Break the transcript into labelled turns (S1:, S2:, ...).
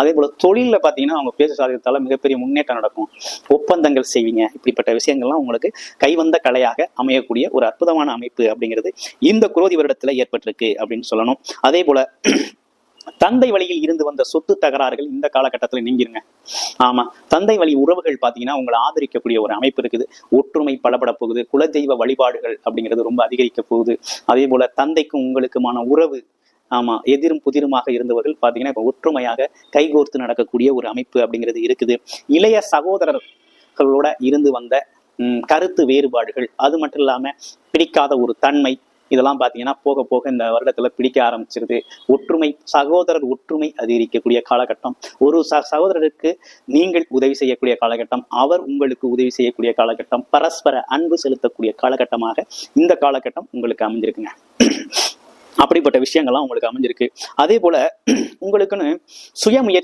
S1: அதே போல தொழில பாத்தீங்கன்னா அவங்க பேச்சு சாதித்தால மிகப்பெரிய முன்னேற்றம் நடக்கும், ஒப்பந்தங்கள் செய்வீங்க. இப்படிப்பட்ட விஷயங்கள்லாம் உங்களுக்கு கைவந்த கலையாக அமையக்கூடிய ஒரு அற்புதமான அமைப்பு அப்படிங்கிறது இந்த குரோதி வருடத்துல ஏற்பட்டிருக்கு அப்படின்னு சொல்லணும். அதே போல தந்தை வழியில் இருந்து வந்த சொத்து தகராறுகள் இந்த காலகட்டத்தில் நீங்கிருங்க. ஆமா, தந்தை வழி உறவுகள் பாத்தீங்கன்னா உங்களை ஆதரிக்கக்கூடிய ஒரு அமைப்பு இருக்குது. ஒற்றுமை பலப்பட போகுது. குலதெய்வ வழிபாடுகள் அப்படிங்கிறது ரொம்ப அதிகரிக்க போகுது. அதே போல தந்தைக்கும் உங்களுக்குமான உறவு, ஆமா, எதிரும் புதிருமாக இருந்தவர்கள் பாத்தீங்கன்னா இப்ப ஒற்றுமையாக கைகோர்த்து நடக்கக்கூடிய ஒரு அமைப்பு அப்படிங்கிறது இருக்குது. இளைய சகோதரர்களோட இருந்து வந்த கருத்து வேறுபாடுகள், அது மட்டும் இல்லாம பிடிக்காத ஒரு தன்மை, இதெல்லாம் பாத்தீங்கன்னா போக போக இந்த வருடத்துல பிடிக்க ஆரம்பிச்சிருது. ஒற்றுமை, சகோதரர் ஒற்றுமை அதிகரிக்கக்கூடிய காலகட்டம். ஒரு சகோதரருக்கு நீங்கள் உதவி செய்யக்கூடிய காலகட்டம், அவர் உங்களுக்கு உதவி செய்யக்கூடிய காலகட்டம், பரஸ்பர அன்பு செலுத்தக்கூடிய காலகட்டமாக இந்த காலகட்டம் உங்களுக்கு அமைஞ்சிருக்குங்க. அப்படிப்பட்ட விஷயங்கள்லாம் உங்களுக்கு அமைஞ்சிருக்கு. அதே போல உங்களுக்குன்னு சுயமுயற்சி